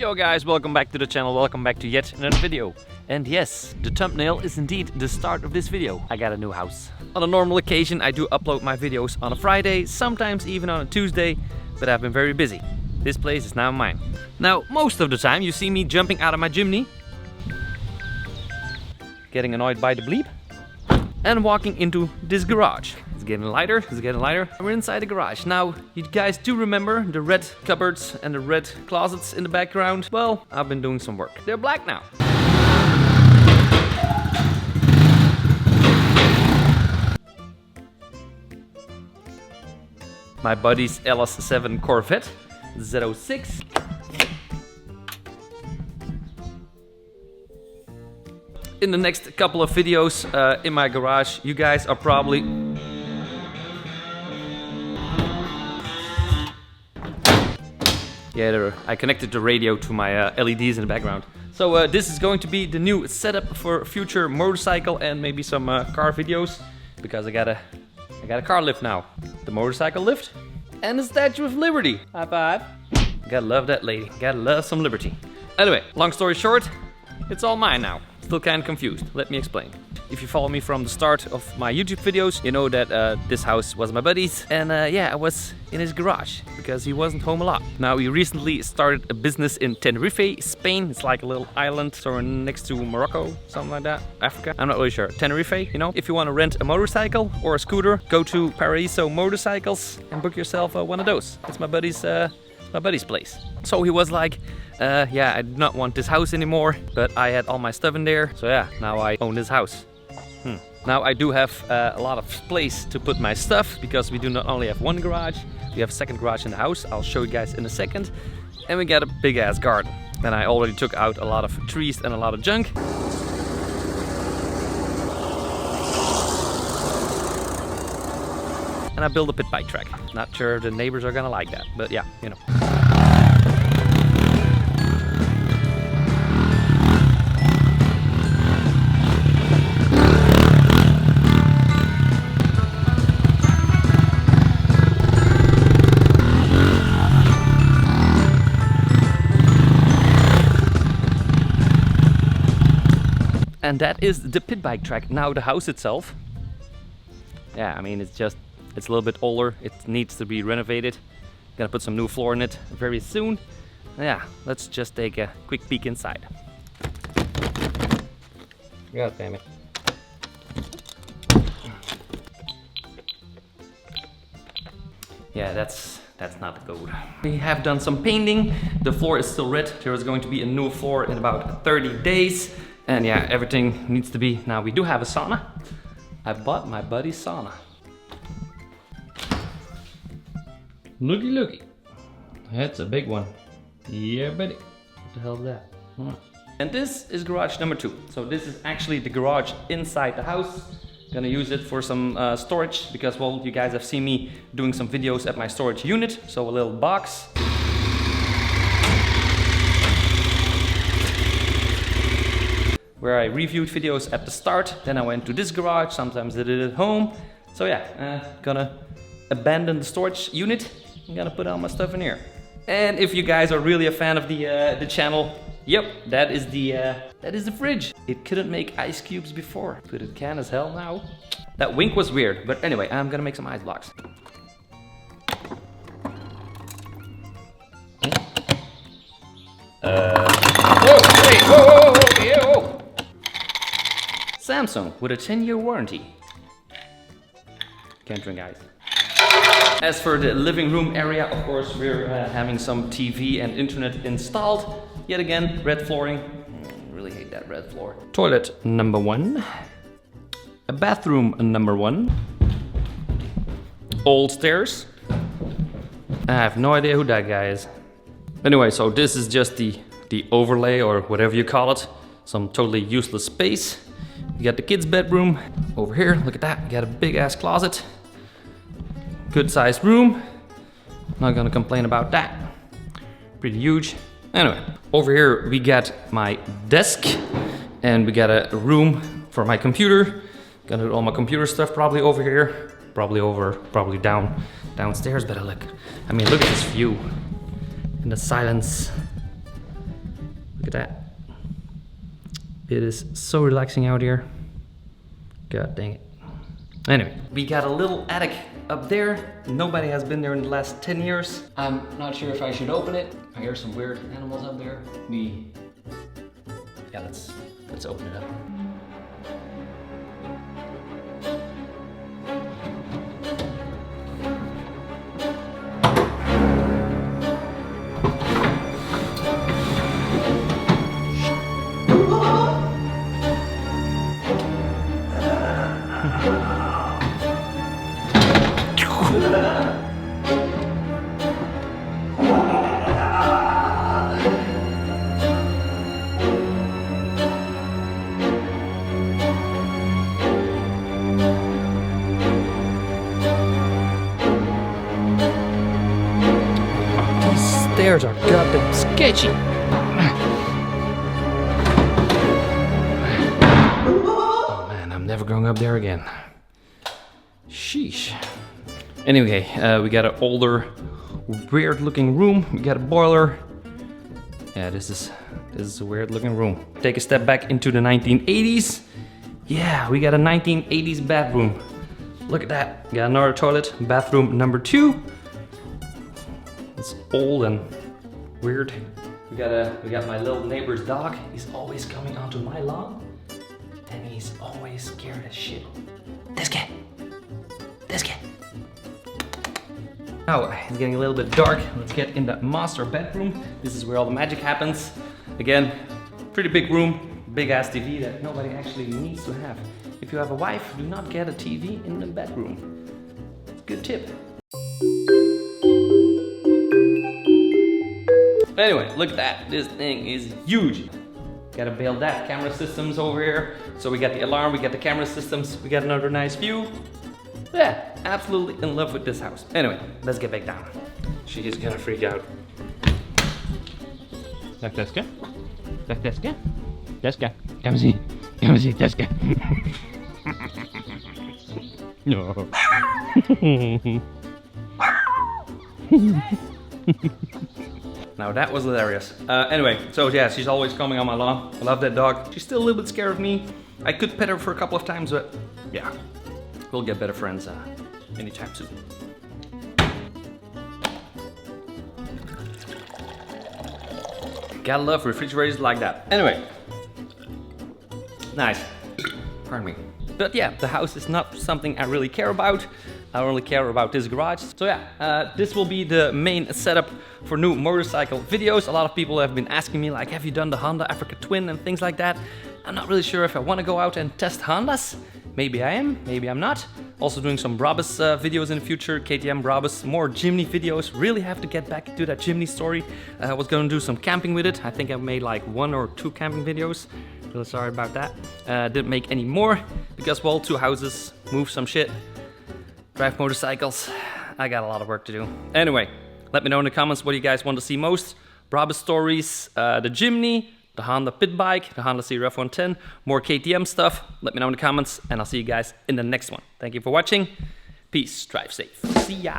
Yo guys, welcome back to the channel, welcome back to yet another video. And yes, the thumbnail is indeed the start of this video. I got a new house. On a normal occasion I do upload my videos on a Friday, sometimes even on a Tuesday, but I've been very busy. This place is now mine. Now, most of the time you see me jumping out of my chimney, getting annoyed by the bleep, and walking into this garage. It's getting lighter, it's getting lighter. We're inside the garage. Now, you guys do remember the red cupboards and the red closets in the background? Well, I've been doing some work. They're black now. My buddy's LS7 Corvette Z06. In the next couple of videos in my garage, you guys are probably... Yeah, I connected the radio to my LEDs in the background. So this is going to be the new setup for future motorcycle and maybe some car videos. Because I got a car lift now. The motorcycle lift and the Statue of Liberty. High five. Gotta love that lady. Gotta love some liberty. Anyway, long story short, it's all mine now. Still kind of confused. Let me explain. If you follow me from the start of my YouTube videos, you know that this house was my buddy's. And yeah, I was in his garage because he wasn't home a lot. Now, he recently started a business in Tenerife, Spain. It's like a little island sort of next to Morocco, something like that. Africa, I'm not really sure. Tenerife, you know. If you want to rent a motorcycle or a scooter, go to Paraiso Motorcycles and book yourself one of those. It's my buddy's place. So he was like, yeah, I do not want this house anymore, but I had all my stuff in there. So yeah, now I own this house. Now I do have a lot of place to put my stuff because we do not only have one garage, we have a second garage in the house. I'll show you guys in a second. And we got a big ass garden. And I already took out a lot of trees and a lot of junk. And I built a pit bike track. Not sure the neighbors are gonna like that, but yeah, you know. And that is the pit bike track. Now the house itself, yeah, I mean, it's a little bit older. It needs to be renovated. Gonna put some new floor in it very soon. Yeah, let's just take a quick peek inside. God damn it. Yeah, that's not good. We have done some painting. The floor is still red. There is going to be a new floor in about 30 days. And yeah, everything needs to be. Now we do have a sauna. I bought my buddy's sauna. Looky looky. That's a big one. Yeah, buddy. What the hell is that? And this is garage number 2. So this is actually the garage inside the house. Gonna use it for some storage because, well, you guys have seen me doing some videos at my storage unit. So a little box. Where I reviewed videos at the start, then I went to this garage, sometimes I did it at home. So yeah, gonna abandon the storage unit. I'm gonna put all my stuff in here. And if you guys are really a fan of the channel, yep, that is the fridge. It couldn't make ice cubes before, but it can as hell now. That wink was weird, but anyway, I'm gonna make some ice blocks. Whoa, hey, whoa, yeah, whoa. Samsung with a 10-year warranty. Can't drink ice. As for the living room area, of course, we're having some TV and internet installed. Yet again, red flooring. Really hate that red floor. Toilet number 1. A bathroom number 1. Old stairs. I have no idea who that guy is. Anyway, so this is just the overlay or whatever you call it. Some totally useless space. You got the kids' bedroom over here. Look at that. You got a big ass closet. Good sized room. Not gonna complain about that. Pretty huge. Anyway, over here we got my desk and we got a room for my computer. Gonna do all my computer stuff probably over here. Probably downstairs. Better look. I mean, look at this view and the silence. Look at that. It is so relaxing out here. God dang it. Anyway, we got a little attic up there. Nobody has been there in the last 10 years. I'm not sure if I should open it. I hear some weird animals up there. Yeah, let's open it up. Stairs are goddamn sketchy. Oh man, I'm never going up there again. Sheesh. Anyway, we got an older, weird looking room. We got a boiler. Yeah, this is a weird looking room. Take a step back into the 1980s. Yeah, we got a 1980s bathroom. Look at that. We got another toilet, bathroom number 2. It's old and weird. We got my little neighbor's dog. He's always coming onto my lawn, and he's always scared as shit. This guy. Now it's getting a little bit dark. Let's get in the master bedroom. This is where all the magic happens. Again, pretty big room, big ass TV that nobody actually needs to have. If you have a wife, do not get a TV in the bedroom. Good tip. Anyway, look at that. This thing is huge. Gotta build that. Camera systems over here. So we got the alarm, we got the camera systems, we got another nice view. Yeah, absolutely in love with this house. Anyway, let's get back down. She is gonna freak out. Tak, Teska? Tak, Teska? Teska, come see, Teska. No. Now that was hilarious. Anyway, so yeah, she's always coming on my lawn. I love that dog. She's still a little bit scared of me. I could pet her for a couple of times, but yeah, we'll get better friends anytime soon. Gotta love refrigerators like that. Anyway, nice. Pardon me. But yeah, the house is not something I really care about. I only care about this garage. So yeah, this will be the main setup for new motorcycle videos. A lot of people have been asking me like, have you done the Honda Africa Twin and things like that? I'm not really sure if I want to go out and test Hondas. Maybe I am, maybe I'm not. Also doing some Brabus videos in the future, KTM Brabus, more Jimny videos. Really have to get back into that Jimny story. I was gonna do some camping with it. I think I've made like 1 or 2 camping videos. Really sorry about that. Didn't make any more because, well, 2 houses, move some shit, drive motorcycles. I got a lot of work to do. Anyway, let me know in the comments what you guys want to see most. Brabus stories, the Jimny, the Honda Pitbike, the Honda CRF 110, more KTM stuff. Let me know in the comments and I'll see you guys in the next one. Thank you for watching. Peace, drive safe. See ya.